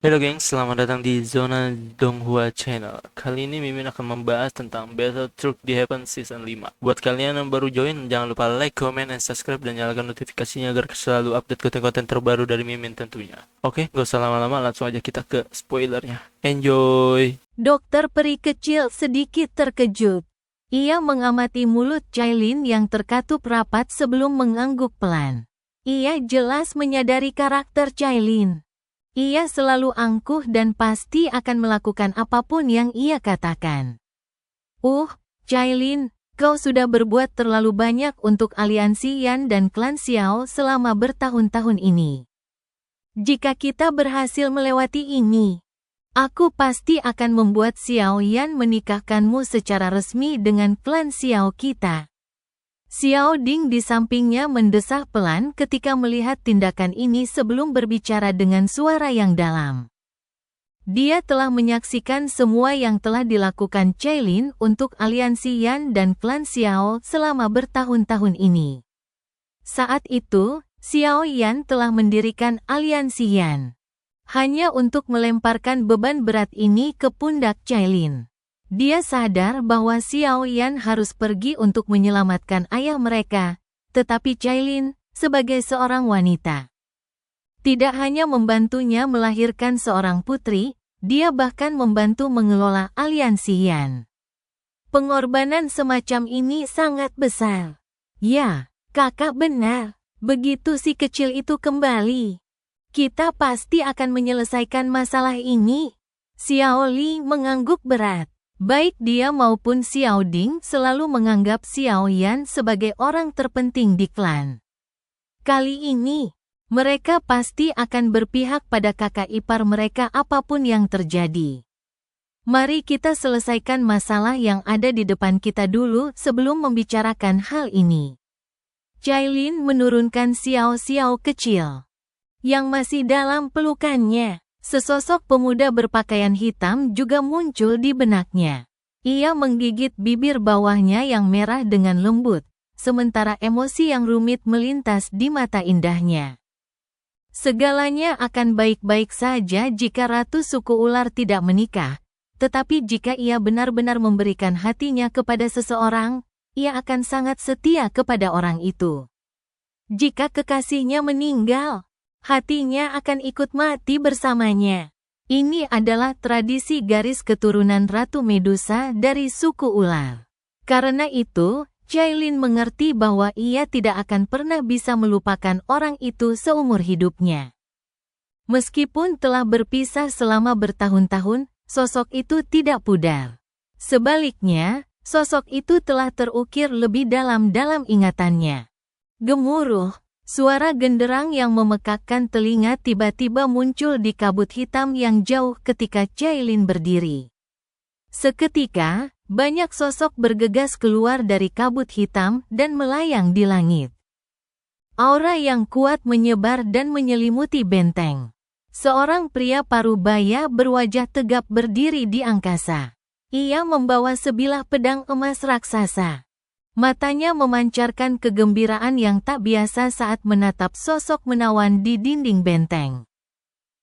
Halo gengs, selamat datang di Zona Donghua Channel. Kali ini Mimin akan membahas tentang Battle Truck di Heaven Season 5. Buat kalian yang baru join, jangan lupa like, comment, dan subscribe, dan nyalakan notifikasinya agar selalu update konten-konten terbaru dari Mimin tentunya. Oke, gak usah lama-lama, langsung aja kita ke spoilernya. Enjoy! Dokter peri kecil sedikit terkejut. Ia mengamati mulut Cailin yang terkatup rapat sebelum mengangguk pelan. Ia jelas menyadari karakter Cailin. Ia selalu angkuh dan pasti akan melakukan apapun yang ia katakan. Cailin, kau sudah berbuat terlalu banyak untuk aliansi Yan dan klan Xiao selama bertahun-tahun ini. Jika kita berhasil melewati ini, aku pasti akan membuat Xiao Yan menikahkanmu secara resmi dengan klan Xiao kita. Xiao Ding di sampingnya mendesah pelan ketika melihat tindakan ini sebelum berbicara dengan suara yang dalam. Dia telah menyaksikan semua yang telah dilakukan Cailin untuk aliansi Yan dan klan Xiao selama bertahun-tahun ini. Saat itu, Xiao Yan telah mendirikan aliansi Yan hanya untuk melemparkan beban berat ini ke pundak Cailin. Dia sadar bahwa Xiao Yan harus pergi untuk menyelamatkan ayah mereka, tetapi Cailin, sebagai seorang wanita, tidak hanya membantunya melahirkan seorang putri, dia bahkan membantu mengelola aliansi Yan. Pengorbanan semacam ini sangat besar. Ya, kakak benar. Begitu si kecil itu kembali, kita pasti akan menyelesaikan masalah ini. Xiao Li mengangguk berat. Baik dia maupun Xiao Ding selalu menganggap Xiao Yan sebagai orang terpenting di klan. Kali ini, mereka pasti akan berpihak pada kakak ipar mereka apapun yang terjadi. Mari kita selesaikan masalah yang ada di depan kita dulu sebelum membicarakan hal ini. Cailin menurunkan Xiao Xiao kecil yang masih dalam pelukannya. Sesosok pemuda berpakaian hitam juga muncul di benaknya. Ia menggigit bibir bawahnya yang merah dengan lembut, sementara emosi yang rumit melintas di mata indahnya. Segalanya akan baik-baik saja jika Ratu Suku Ular tidak menikah, tetapi jika ia benar-benar memberikan hatinya kepada seseorang, ia akan sangat setia kepada orang itu. Jika kekasihnya meninggal, hatinya akan ikut mati bersamanya. Ini adalah tradisi garis keturunan Ratu Medusa dari suku ular. Karena itu, Cailin mengerti bahwa ia tidak akan pernah bisa melupakan orang itu seumur hidupnya. Meskipun telah berpisah selama bertahun-tahun, sosok itu tidak pudar. Sebaliknya, sosok itu telah terukir lebih dalam ingatannya. Gemuruh. Suara genderang yang memekakkan telinga tiba-tiba muncul di kabut hitam yang jauh ketika Cailin berdiri. Seketika, banyak sosok bergegas keluar dari kabut hitam dan melayang di langit. Aura yang kuat menyebar dan menyelimuti benteng. Seorang pria parubaya berwajah tegap berdiri di angkasa. Ia membawa sebilah pedang emas raksasa. Matanya memancarkan kegembiraan yang tak biasa saat menatap sosok menawan di dinding benteng.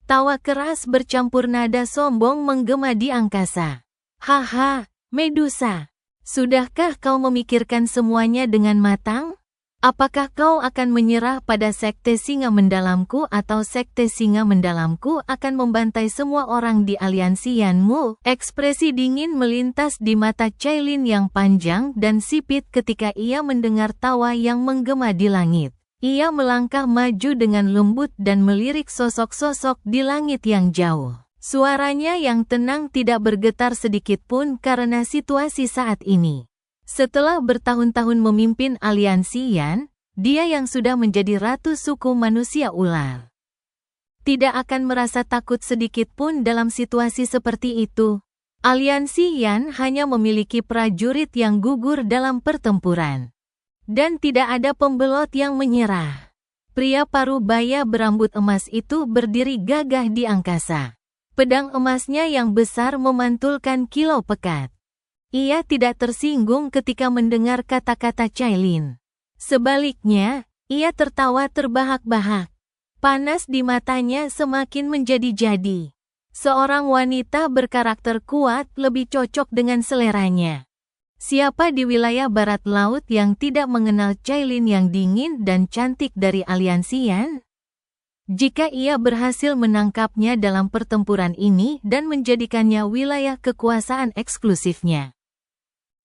Tawa keras bercampur nada sombong menggema di angkasa. Haha, Medusa, sudahkah kau memikirkan semuanya dengan matang? Apakah kau akan menyerah pada sekte singa mendalamku atau sekte singa mendalamku akan membantai semua orang di aliansi Yanmu? Ekspresi dingin melintas di mata Cailin yang panjang dan sipit ketika ia mendengar tawa yang menggema di langit. Ia melangkah maju dengan lembut dan melirik sosok-sosok di langit yang jauh. Suaranya yang tenang tidak bergetar sedikit pun karena situasi saat ini. Setelah bertahun-tahun memimpin aliansi Yan, dia yang sudah menjadi ratu suku manusia ular tidak akan merasa takut sedikit pun dalam situasi seperti itu. Aliansi Yan hanya memiliki prajurit yang gugur dalam pertempuran. Dan tidak ada pembelot yang menyerah. Pria parubaya berambut emas itu berdiri gagah di angkasa. Pedang emasnya yang besar memantulkan kilau pekat. Ia tidak tersinggung ketika mendengar kata-kata Cailin. Sebaliknya, ia tertawa terbahak-bahak. Panas di matanya semakin menjadi-jadi. Seorang wanita berkarakter kuat lebih cocok dengan seleranya. Siapa di wilayah barat laut yang tidak mengenal Cailin yang dingin dan cantik dari aliansi Yan? Jika ia berhasil menangkapnya dalam pertempuran ini dan menjadikannya wilayah kekuasaan eksklusifnya,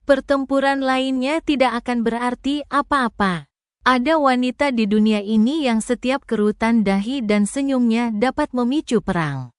pertempuran lainnya tidak akan berarti apa-apa. Ada wanita di dunia ini yang setiap kerutan dahi dan senyumnya dapat memicu perang.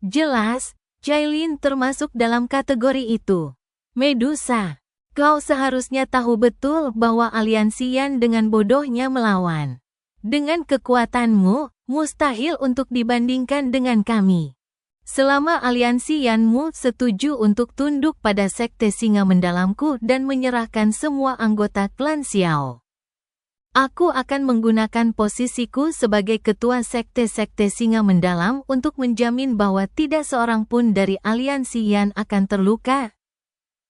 Jelas, Cailin termasuk dalam kategori itu. Medusa, kau seharusnya tahu betul bahwa aliansi Yan dengan bodohnya melawan. Dengan kekuatanmu, mustahil untuk dibandingkan dengan kami. Selama aliansi Yanmu setuju untuk tunduk pada sekte singa mendalamku dan menyerahkan semua anggota klan Xiao, aku akan menggunakan posisiku sebagai ketua sekte-sekte singa mendalam untuk menjamin bahwa tidak seorang pun dari aliansi Yan akan terluka.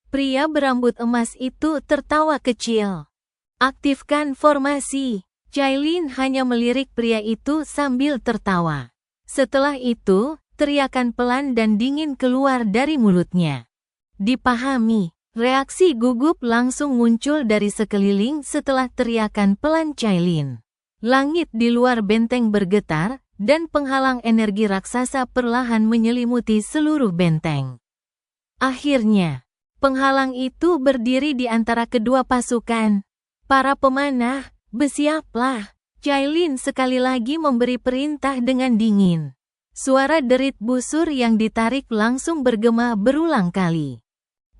Pria berambut emas itu tertawa kecil. Aktifkan formasi. Cailin hanya melirik pria itu sambil tertawa. Setelah itu, teriakan pelan dan dingin keluar dari mulutnya. Dipahami, reaksi gugup langsung muncul dari sekeliling setelah teriakan pelan Cailin. Langit di luar benteng bergetar, dan penghalang energi raksasa perlahan menyelimuti seluruh benteng. Akhirnya, penghalang itu berdiri di antara kedua pasukan. Para pemanah, bersiaplah. Cailin sekali lagi memberi perintah dengan dingin. Suara derit busur yang ditarik langsung bergema berulang kali.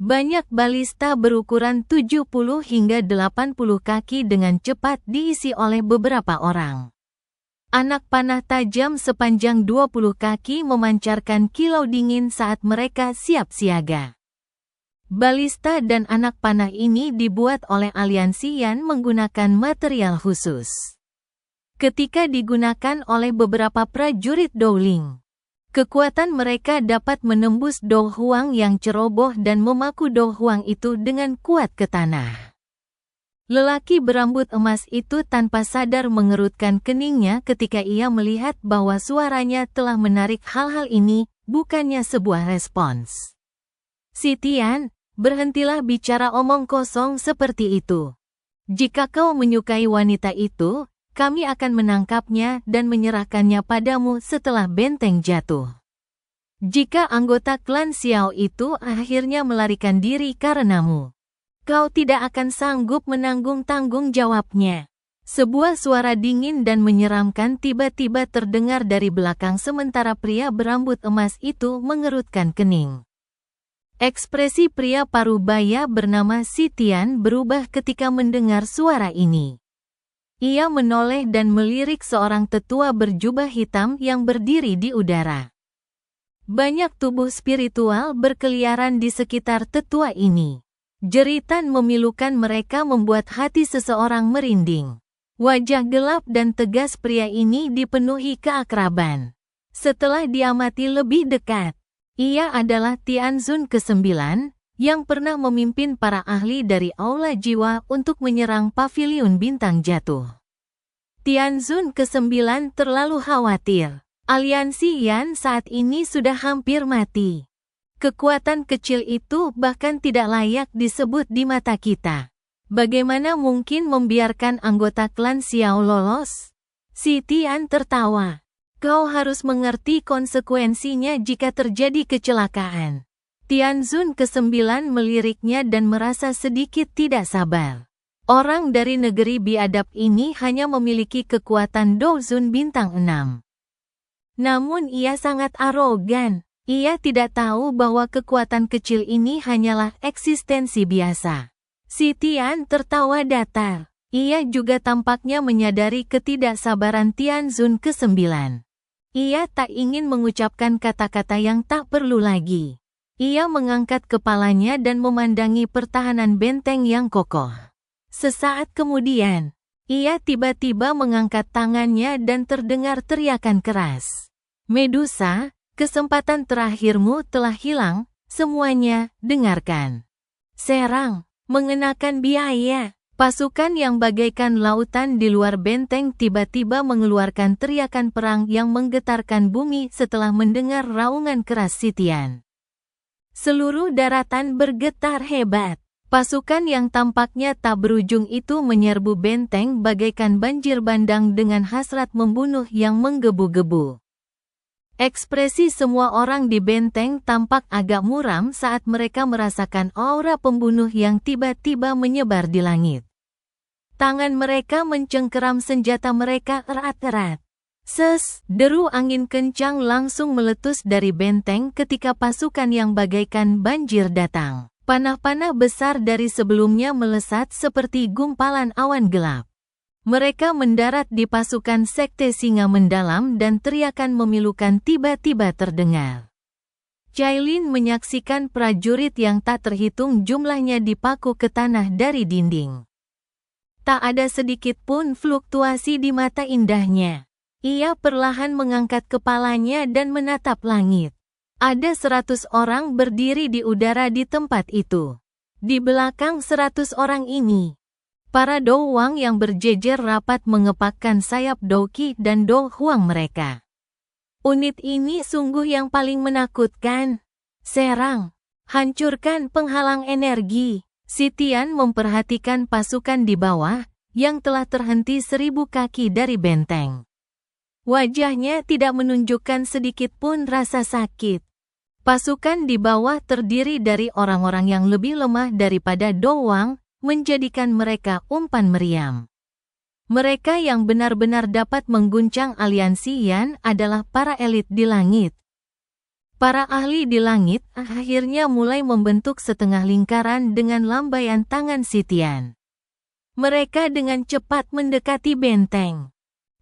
Banyak balista berukuran 70 hingga 80 kaki dengan cepat diisi oleh beberapa orang. Anak panah tajam sepanjang 20 kaki memancarkan kilau dingin saat mereka siap siaga. Balista dan anak panah ini dibuat oleh aliansi Yan menggunakan material khusus. Ketika digunakan oleh beberapa prajurit Dowling, kekuatan mereka dapat menembus Do Huang yang ceroboh dan memaku Do Huang itu dengan kuat ke tanah. Lelaki berambut emas itu tanpa sadar mengerutkan keningnya ketika ia melihat bahwa suaranya telah menarik hal-hal ini, bukannya sebuah respons. Si Tian, berhentilah bicara omong kosong seperti itu. Jika kau menyukai wanita itu, kami akan menangkapnya dan menyerahkannya padamu setelah benteng jatuh. Jika anggota klan Xiao itu akhirnya melarikan diri karenamu, kau tidak akan sanggup menanggung tanggung jawabnya. Sebuah suara dingin dan menyeramkan tiba-tiba terdengar dari belakang sementara pria berambut emas itu mengerutkan kening. Ekspresi pria parubaya bernama Si Tian berubah ketika mendengar suara ini. Ia menoleh dan melirik seorang tetua berjubah hitam yang berdiri di udara. Banyak tubuh spiritual berkeliaran di sekitar tetua ini. Jeritan memilukan mereka membuat hati seseorang merinding. Wajah gelap dan tegas pria ini dipenuhi keakraban. Setelah diamati lebih dekat, ia adalah Tianzun ke-9, yang pernah memimpin para ahli dari Aula Jiwa untuk menyerang Paviliun Bintang Jatuh. Tianzun ke-9 terlalu khawatir. Aliansi Yan saat ini sudah hampir mati. Kekuatan kecil itu bahkan tidak layak disebut di mata kita. Bagaimana mungkin membiarkan anggota klan Xiao lolos? Si Tian tertawa. Kau harus mengerti konsekuensinya jika terjadi kecelakaan. Tianzun ke-9 meliriknya dan merasa sedikit tidak sabar. Orang dari negeri biadab ini hanya memiliki kekuatan Douzun bintang 6. Namun ia sangat arogan. Ia tidak tahu bahwa kekuatan kecil ini hanyalah eksistensi biasa. Si Tian tertawa datar. Ia juga tampaknya menyadari ketidaksabaran Tianzun ke-9. Ia tak ingin mengucapkan kata-kata yang tak perlu lagi. Ia mengangkat kepalanya dan memandangi pertahanan benteng yang kokoh. Sesaat kemudian, ia tiba-tiba mengangkat tangannya dan terdengar teriakan keras. Medusa, kesempatan terakhirmu telah hilang, semuanya, dengarkan. Serang, mengenakan biaya. Pasukan yang bagaikan lautan di luar benteng tiba-tiba mengeluarkan teriakan perang yang menggetarkan bumi setelah mendengar raungan keras Sitian. Seluruh daratan bergetar hebat. Pasukan yang tampaknya tak berujung itu menyerbu benteng bagaikan banjir bandang dengan hasrat membunuh yang menggebu-gebu. Ekspresi semua orang di benteng tampak agak muram saat mereka merasakan aura pembunuh yang tiba-tiba menyebar di langit. Tangan mereka mencengkeram senjata mereka erat-erat. Deru angin kencang langsung meletus dari benteng ketika pasukan yang bagaikan banjir datang. Panah-panah besar dari sebelumnya melesat seperti gumpalan awan gelap. Mereka mendarat di pasukan Sekte Singa mendalam dan teriakan memilukan tiba-tiba terdengar. Cailin menyaksikan prajurit yang tak terhitung jumlahnya dipaku ke tanah dari dinding. Tak ada sedikit pun fluktuasi di mata indahnya. Ia perlahan mengangkat kepalanya dan menatap langit. Ada 100 orang berdiri di udara di tempat itu. Di belakang 100 orang ini, para Douwang yang berjejer rapat mengepakkan sayap Douqi dan Dou Huang mereka. Unit ini sungguh yang paling menakutkan. Serang, hancurkan penghalang energi. Sitian memperhatikan pasukan di bawah, yang telah terhenti 1000 kaki dari benteng. Wajahnya tidak menunjukkan sedikit pun rasa sakit. Pasukan di bawah terdiri dari orang-orang yang lebih lemah daripada Douwang, menjadikan mereka umpan meriam. Mereka yang benar-benar dapat mengguncang aliansi Yan adalah para elit di langit. Para ahli di langit akhirnya mulai membentuk setengah lingkaran dengan lambaian tangan Sitian. Mereka dengan cepat mendekati benteng.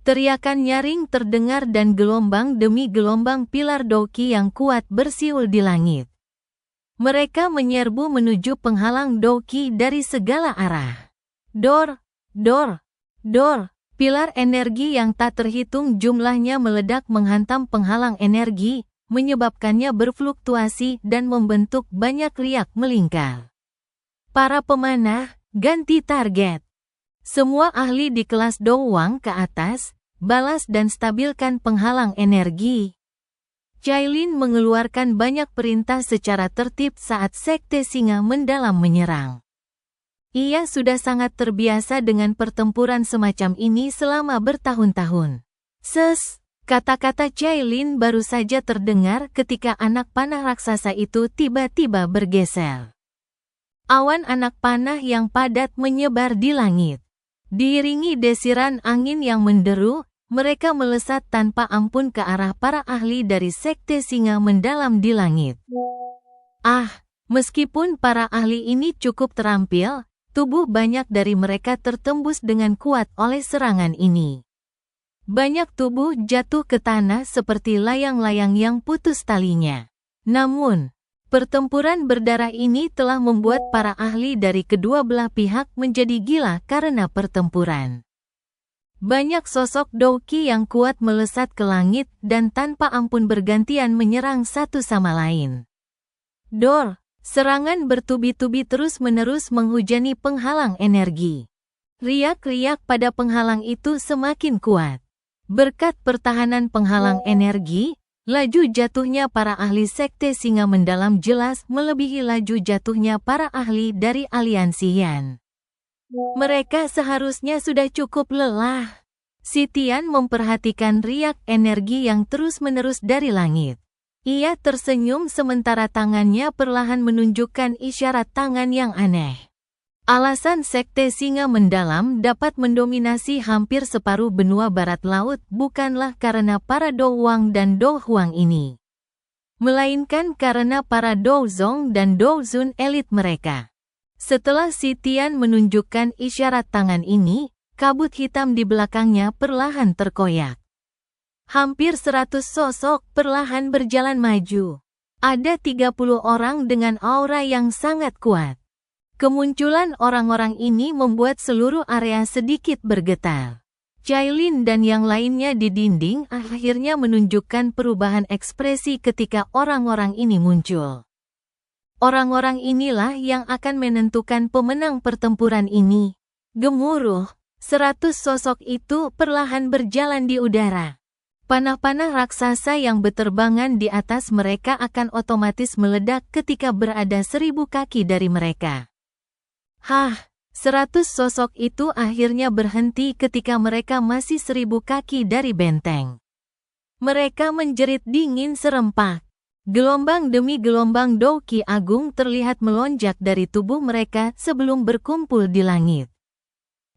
Teriakan nyaring terdengar dan gelombang demi gelombang pilar Douqi yang kuat bersiul di langit. Mereka menyerbu menuju penghalang Douqi dari segala arah. Dor, dor, dor. Pilar energi yang tak terhitung jumlahnya meledak menghantam penghalang energi, menyebabkannya berfluktuasi dan membentuk banyak riak melingkar. Para pemanah, ganti target. Semua ahli di kelas Douwang ke atas, balas dan stabilkan penghalang energi. Cailin mengeluarkan banyak perintah secara tertib saat Sekte Singa mendalam menyerang. Ia sudah sangat terbiasa dengan pertempuran semacam ini selama bertahun-tahun. Kata-kata Cailin baru saja terdengar ketika anak panah raksasa itu tiba-tiba bergeser. Awan anak panah yang padat menyebar di langit. Diiringi desiran angin yang menderu, mereka melesat tanpa ampun ke arah para ahli dari Sekte Singa mendalam di langit. Meskipun para ahli ini cukup terampil, tubuh banyak dari mereka tertembus dengan kuat oleh serangan ini. Banyak tubuh jatuh ke tanah seperti layang-layang yang putus talinya. Namun, pertempuran berdarah ini telah membuat para ahli dari kedua belah pihak menjadi gila karena pertempuran. Banyak sosok Douqi yang kuat melesat ke langit dan tanpa ampun bergantian menyerang satu sama lain. Serangan bertubi-tubi terus-menerus menghujani penghalang energi. Riak-riak pada penghalang itu semakin kuat. Berkat pertahanan penghalang energi, laju jatuhnya para ahli Sekte Singa mendalam jelas melebihi laju jatuhnya para ahli dari aliansi Yan. Mereka seharusnya sudah cukup lelah. Sitian memperhatikan riak energi yang terus-menerus dari langit. Ia tersenyum sementara tangannya perlahan menunjukkan isyarat tangan yang aneh. Alasan Sekte Singa mendalam dapat mendominasi hampir separuh benua barat laut bukanlah karena para Douwang dan Dou Huang ini, melainkan karena para Douzong dan Douzun elit mereka. Setelah Sitian menunjukkan isyarat tangan ini, kabut hitam di belakangnya perlahan terkoyak. Hampir 100 sosok perlahan berjalan maju. Ada 30 orang dengan aura yang sangat kuat. Kemunculan orang-orang ini membuat seluruh area sedikit bergetar. Cailin dan yang lainnya di dinding akhirnya menunjukkan perubahan ekspresi ketika orang-orang ini muncul. Orang-orang inilah yang akan menentukan pemenang pertempuran ini. Gemuruh, 100 sosok itu perlahan berjalan di udara. Panah-panah raksasa yang berterbangan di atas mereka akan otomatis meledak ketika berada 1000 kaki dari mereka. 100 sosok itu akhirnya berhenti ketika mereka masih 1000 kaki dari benteng. Mereka menjerit dingin serempak. Gelombang demi gelombang Douki Agung terlihat melonjak dari tubuh mereka sebelum berkumpul di langit.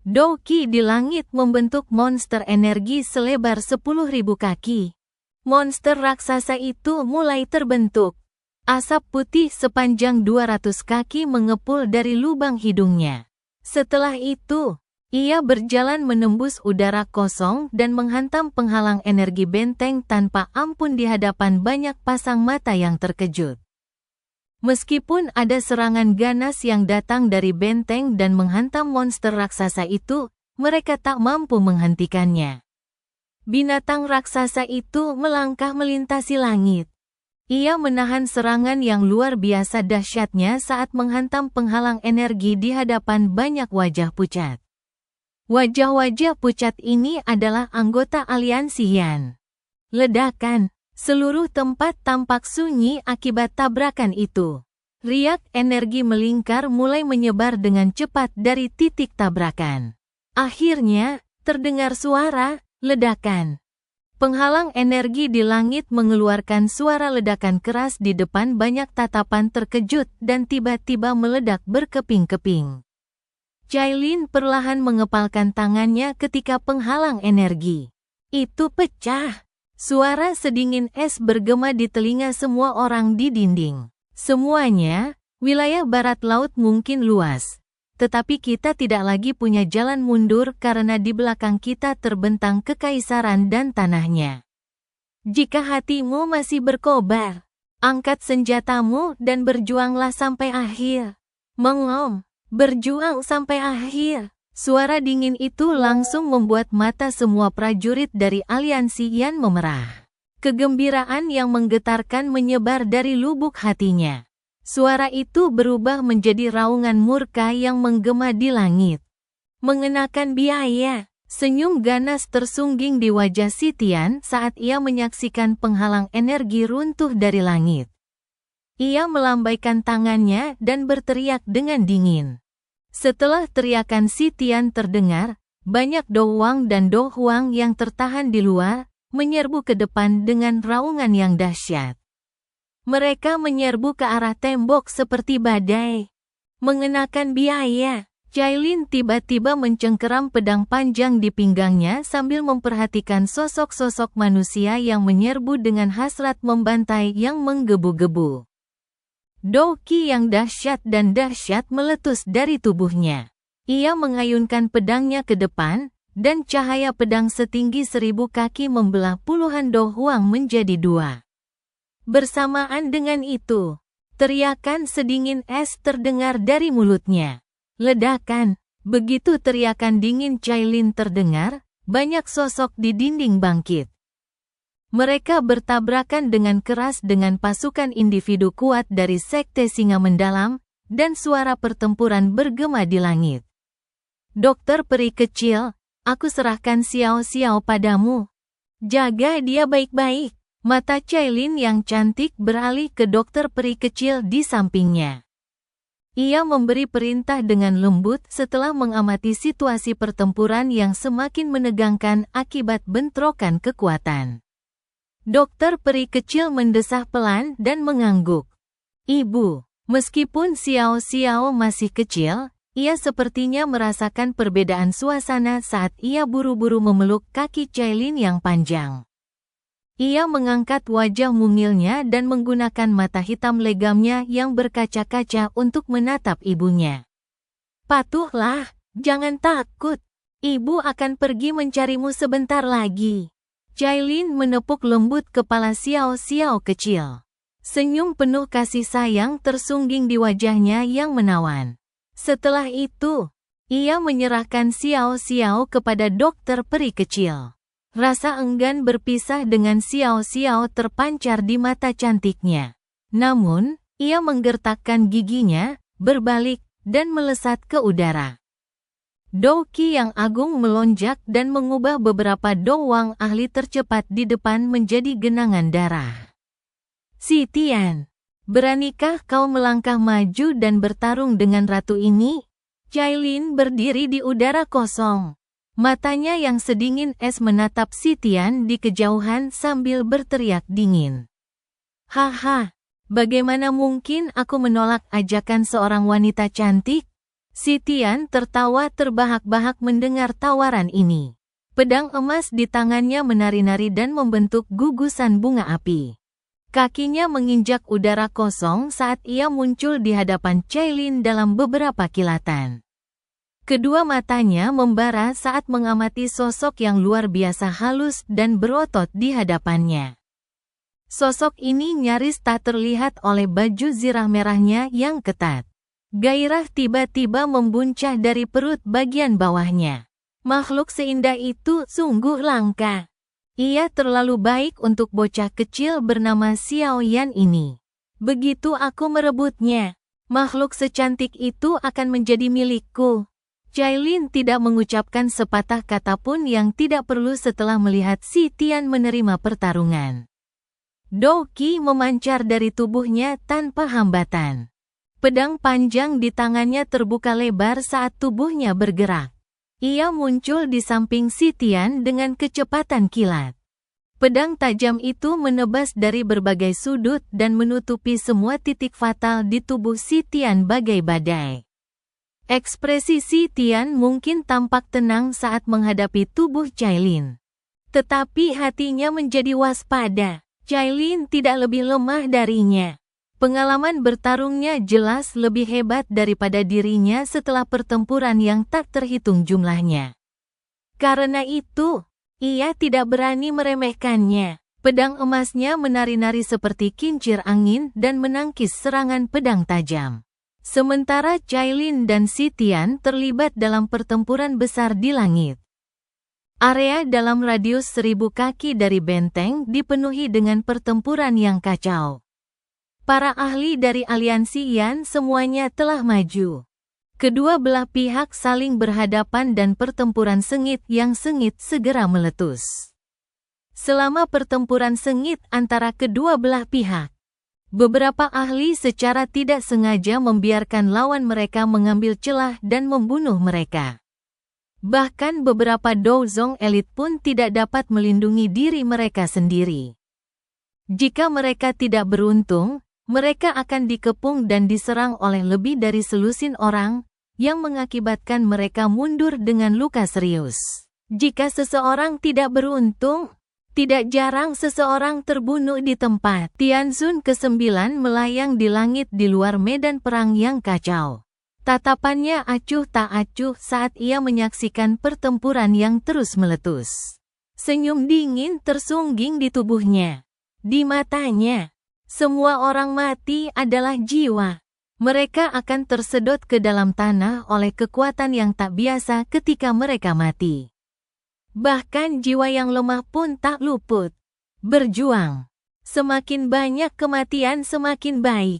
Douki di langit membentuk monster energi selebar 10.000 kaki. Monster raksasa itu mulai terbentuk. Asap putih sepanjang 200 kaki mengepul dari lubang hidungnya. Setelah itu, ia berjalan menembus udara kosong dan menghantam penghalang energi benteng tanpa ampun di hadapan banyak pasang mata yang terkejut. Meskipun ada serangan ganas yang datang dari benteng dan menghantam monster raksasa itu, mereka tak mampu menghentikannya. Binatang raksasa itu melangkah melintasi langit. Ia menahan serangan yang luar biasa dahsyatnya saat menghantam penghalang energi di hadapan banyak wajah pucat. Wajah-wajah pucat ini adalah anggota aliansi Yan. Ledakan. Seluruh tempat tampak sunyi akibat tabrakan itu. Riak energi melingkar mulai menyebar dengan cepat dari titik tabrakan. Akhirnya, terdengar suara ledakan. Penghalang energi di langit mengeluarkan suara ledakan keras di depan banyak tatapan terkejut dan tiba-tiba meledak berkeping-keping. Cailin perlahan mengepalkan tangannya ketika penghalang energi itu pecah. Suara sedingin es bergema di telinga semua orang di dinding. Semuanya, wilayah barat laut mungkin luas. Tetapi kita tidak lagi punya jalan mundur karena di belakang kita terbentang kekaisaran dan tanahnya. Jika hatimu masih berkobar, angkat senjatamu dan berjuanglah sampai akhir. Mengom, berjuang sampai akhir. Suara dingin itu langsung membuat mata semua prajurit dari aliansi Yan memerah. Kegembiraan yang menggetarkan menyebar dari lubuk hatinya. Suara itu berubah menjadi raungan murka yang menggema di langit. Mengenakan biaya, senyum ganas tersungging di wajah Sitian saat ia menyaksikan penghalang energi runtuh dari langit. Ia melambaikan tangannya dan berteriak dengan dingin. Setelah teriakan Sitian terdengar, banyak Douwang dan Douhuang yang tertahan di luar, menyerbu ke depan dengan raungan yang dahsyat. Mereka menyerbu ke arah tembok seperti badai. Mengenakan biaya, Cailin tiba-tiba mencengkeram pedang panjang di pinggangnya sambil memperhatikan sosok-sosok manusia yang menyerbu dengan hasrat membantai yang menggebu-gebu. Douki yang dahsyat dan dahsyat meletus dari tubuhnya. Ia mengayunkan pedangnya ke depan, dan cahaya pedang setinggi 1000 kaki membelah puluhan Douhuang menjadi dua. Bersamaan dengan itu, teriakan sedingin es terdengar dari mulutnya. Ledakan. Begitu teriakan dingin Cailin terdengar, banyak sosok di dinding bangkit. Mereka bertabrakan dengan keras dengan pasukan individu kuat dari Sekte Singa Mendalam, dan suara pertempuran bergema di langit. Dokter peri kecil, aku serahkan Xiao Xiao padamu. Jaga dia baik-baik. Mata Cailin yang cantik beralih ke dokter peri kecil di sampingnya. Ia memberi perintah dengan lembut setelah mengamati situasi pertempuran yang semakin menegangkan akibat bentrokan kekuatan. Dokter peri kecil mendesah pelan dan mengangguk. Ibu, meskipun Xiao Xiao masih kecil, ia sepertinya merasakan perbedaan suasana saat ia buru-buru memeluk kaki Cailin yang panjang. Ia mengangkat wajah mungilnya dan menggunakan mata hitam legamnya yang berkaca-kaca untuk menatap ibunya. Patuhlah, jangan takut. Ibu akan pergi mencarimu sebentar lagi. Cailin menepuk lembut kepala Xiao Xiao kecil. Senyum penuh kasih sayang tersungging di wajahnya yang menawan. Setelah itu, ia menyerahkan Xiao Xiao kepada dokter peri kecil. Rasa enggan berpisah dengan Xiao Xiao terpancar di mata cantiknya. Namun, ia menggertakkan giginya, berbalik, dan melesat ke udara. Douki yang agung melonjak dan mengubah beberapa doang ahli tercepat di depan menjadi genangan darah. Si Tian, beranikah kau melangkah maju dan bertarung dengan ratu ini? Cailin berdiri di udara kosong. Matanya yang sedingin es menatap Si Tian di kejauhan sambil berteriak dingin. Haha, bagaimana mungkin aku menolak ajakan seorang wanita cantik? Si Tian tertawa terbahak-bahak mendengar tawaran ini. Pedang emas di tangannya menari-nari dan membentuk gugusan bunga api. Kakinya menginjak udara kosong saat ia muncul di hadapan Cailin dalam beberapa kilatan. Kedua matanya membara saat mengamati sosok yang luar biasa halus dan berotot di hadapannya. Sosok ini nyaris tak terlihat oleh baju zirah merahnya yang ketat. Gairah tiba-tiba membuncah dari perut bagian bawahnya. Makhluk seindah itu sungguh langka. Ia terlalu baik untuk bocah kecil bernama Xiao Yan ini. Begitu aku merebutnya, makhluk secantik itu akan menjadi milikku. Cailin tidak mengucapkan sepatah kata pun yang tidak perlu setelah melihat Si Tian menerima pertarungan. Douki memancar dari tubuhnya tanpa hambatan. Pedang panjang di tangannya terbuka lebar saat tubuhnya bergerak. Ia muncul di samping Si Tian dengan kecepatan kilat. Pedang tajam itu menebas dari berbagai sudut dan menutupi semua titik fatal di tubuh Si Tian bagai badai. Ekspresi Si Tian mungkin tampak tenang saat menghadapi tubuh Cailin. Tetapi hatinya menjadi waspada. Cailin tidak lebih lemah darinya. Pengalaman bertarungnya jelas lebih hebat daripada dirinya setelah pertempuran yang tak terhitung jumlahnya. Karena itu, ia tidak berani meremehkannya. Pedang emasnya menari-nari seperti kincir angin dan menangkis serangan pedang tajam. Sementara Cailin dan Si Tian terlibat dalam pertempuran besar di langit. Area dalam radius 1000 kaki dari benteng dipenuhi dengan pertempuran yang kacau. Para ahli dari aliansi Yan semuanya telah maju. Kedua belah pihak saling berhadapan dan pertempuran sengit yang sengit segera meletus. Selama pertempuran sengit antara kedua belah pihak, beberapa ahli secara tidak sengaja membiarkan lawan mereka mengambil celah dan membunuh mereka. Bahkan beberapa Douzong elit pun tidak dapat melindungi diri mereka sendiri. Jika mereka tidak beruntung, mereka akan dikepung dan diserang oleh lebih dari selusin orang, yang mengakibatkan mereka mundur dengan luka serius. Jika seseorang tidak beruntung, tidak jarang seseorang terbunuh di tempat. Tianzun ke-9 melayang di langit di luar medan perang yang kacau. Tatapannya acuh tak acuh saat ia menyaksikan pertempuran yang terus meletus. Senyum dingin tersungging di tubuhnya. Di matanya, semua orang mati adalah jiwa. Mereka akan tersedot ke dalam tanah oleh kekuatan yang tak biasa ketika mereka mati. Bahkan jiwa yang lemah pun tak luput. Berjuang. Semakin banyak kematian semakin baik.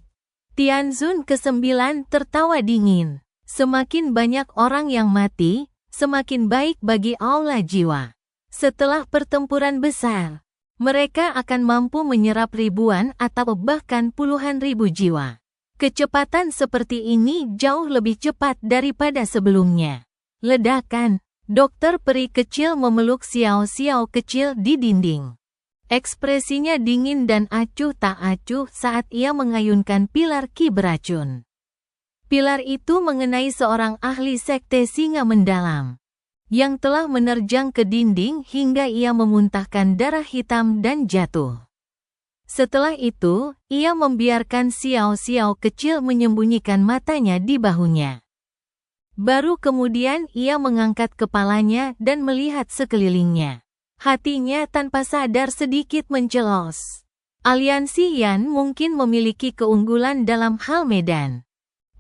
Tianzun ke-9 tertawa dingin. Semakin banyak orang yang mati, semakin baik bagi aula jiwa. Setelah pertempuran besar, mereka akan mampu menyerap ribuan atau bahkan puluhan ribu jiwa. Kecepatan seperti ini jauh lebih cepat daripada sebelumnya. Ledakan. Dokter peri kecil memeluk Xiao kecil di dinding. Ekspresinya dingin dan acuh tak acuh saat ia mengayunkan pilar ki beracun. Pilar itu mengenai seorang ahli sekte singa mendalam, yang telah menerjang ke dinding hingga ia memuntahkan darah hitam dan jatuh. Setelah itu, ia membiarkan Xiao kecil menyembunyikan matanya di bahunya. Baru kemudian ia mengangkat kepalanya dan melihat sekelilingnya. Hatinya tanpa sadar sedikit mencelos. Aliansi Yan mungkin memiliki keunggulan dalam hal medan.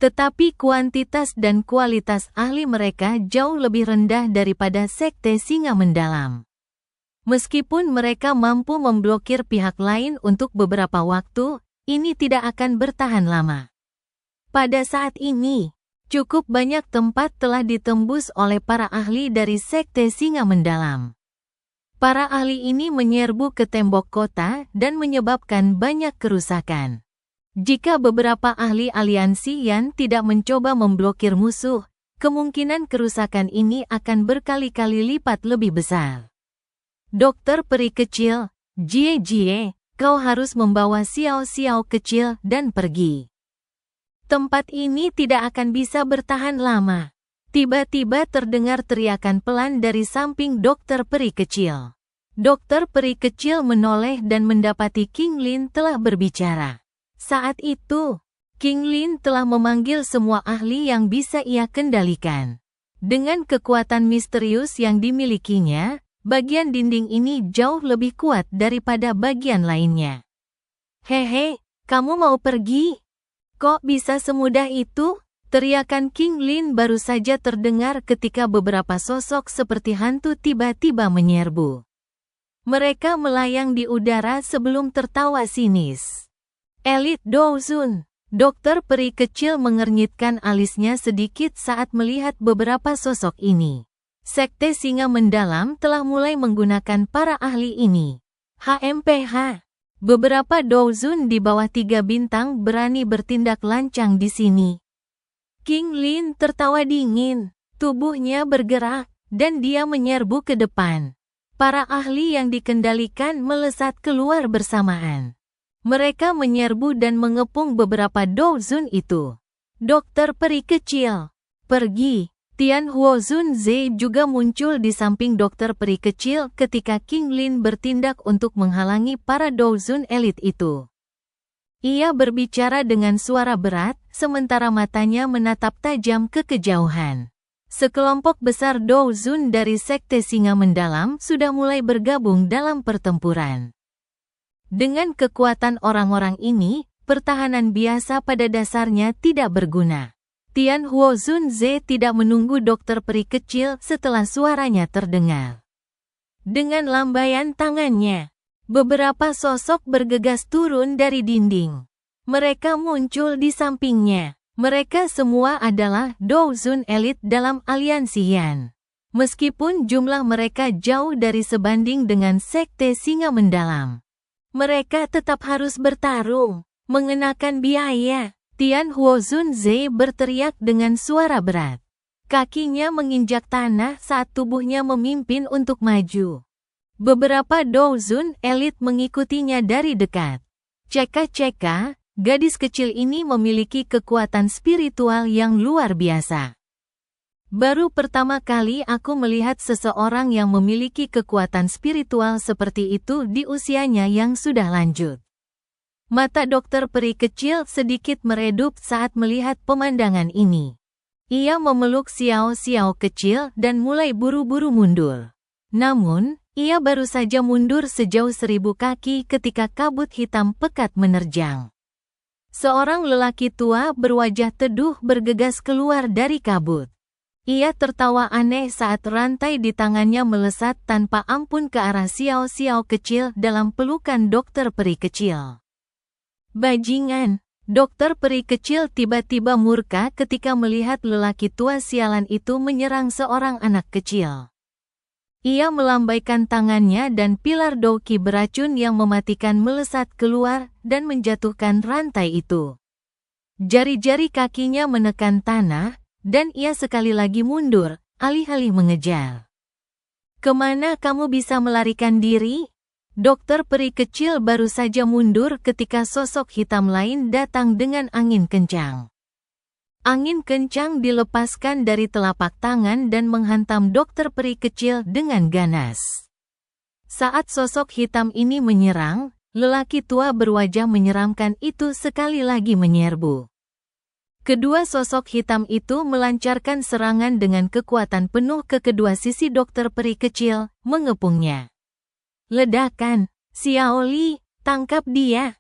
Tetapi kuantitas dan kualitas ahli mereka jauh lebih rendah daripada sekte singa mendalam. Meskipun mereka mampu memblokir pihak lain untuk beberapa waktu, ini tidak akan bertahan lama. Pada saat ini, Cukup banyak tempat telah ditembus oleh para ahli dari Sekte Singa Mendalam. Para ahli ini menyerbu ke tembok kota dan menyebabkan banyak kerusakan. Jika beberapa ahli aliansi Yan tidak mencoba memblokir musuh, kemungkinan kerusakan ini akan berkali-kali lipat lebih besar. Dokter peri kecil, Jie, kau harus membawa Xiao kecil dan pergi. Tempat ini tidak akan bisa bertahan lama. Tiba-tiba terdengar teriakan pelan dari samping dokter peri kecil. Dokter peri kecil menoleh dan mendapati King Lin telah berbicara. Saat itu, King Lin telah memanggil semua ahli yang bisa ia kendalikan. Dengan kekuatan misterius yang dimilikinya, bagian dinding ini jauh lebih kuat daripada bagian lainnya. Hehe, kamu mau pergi? Kok bisa semudah itu? Teriakan King Lin baru saja terdengar ketika beberapa sosok seperti hantu tiba-tiba menyerbu. Mereka melayang di udara sebelum tertawa sinis. Elite Douzun. Dokter peri kecil mengernyitkan alisnya sedikit saat melihat beberapa sosok ini. Sekte Singa Mendalam telah mulai menggunakan para ahli ini. HMPH. Beberapa Douzun di bawah 3 bintang berani bertindak lancang di sini. King Lin tertawa dingin. Tubuhnya bergerak, dan dia menyerbu ke depan. Para ahli yang dikendalikan melesat keluar bersamaan. Mereka menyerbu dan mengepung beberapa Douzun itu. Dokter peri kecil, pergi. Tian Huozun Ze juga muncul di samping dokter peri kecil ketika King Lin bertindak untuk menghalangi para Douzun elit itu. Ia berbicara dengan suara berat, sementara matanya menatap tajam ke kejauhan. Sekelompok besar Douzun dari Sekte Singa Mendalam sudah mulai bergabung dalam pertempuran. Dengan kekuatan orang-orang ini, pertahanan biasa pada dasarnya tidak berguna. Tian Huozun Ze tidak menunggu dokter peri kecil setelah suaranya terdengar. Dengan lambaian tangannya, beberapa sosok bergegas turun dari dinding. Mereka muncul di sampingnya. Mereka semua adalah Douzun elit dalam aliansi Yan. Meskipun jumlah mereka jauh dari sebanding dengan Sekte Singa Mendalam, mereka tetap harus bertarung, mengenakan biaya. Tian Huozun Ze berteriak dengan suara berat. Kakinya menginjak tanah saat tubuhnya memimpin untuk maju. Beberapa Douzun elit mengikutinya dari dekat. Ceka, gadis kecil ini memiliki kekuatan spiritual yang luar biasa. Baru pertama kali aku melihat seseorang yang memiliki kekuatan spiritual seperti itu di usianya yang sudah lanjut. Mata dokter peri kecil sedikit meredup saat melihat pemandangan ini. Ia memeluk Xiao kecil dan mulai buru-buru mundur. Namun, ia baru saja mundur sejauh 1000 kaki ketika kabut hitam pekat menerjang. Seorang lelaki tua berwajah teduh bergegas keluar dari kabut. Ia tertawa aneh saat rantai di tangannya melesat tanpa ampun ke arah Xiao kecil dalam pelukan dokter peri kecil. Bajingan, dokter peri kecil tiba-tiba murka ketika melihat lelaki tua sialan itu menyerang seorang anak kecil. Ia melambaikan tangannya dan pilar douki beracun yang mematikan melesat keluar dan menjatuhkan rantai itu. Jari-jari kakinya menekan tanah, dan ia sekali lagi mundur, alih-alih mengejar. Kemana kamu bisa melarikan diri? Dokter peri kecil baru saja mundur ketika sosok hitam lain datang dengan angin kencang. Angin kencang dilepaskan dari telapak tangan dan menghantam dokter peri kecil dengan ganas. Saat sosok hitam ini menyerang, lelaki tua berwajah menyeramkan itu sekali lagi menyerbu. Kedua sosok hitam itu melancarkan serangan dengan kekuatan penuh ke kedua sisi dokter peri kecil, mengepungnya. Ledakan, Xiao Li, tangkap dia.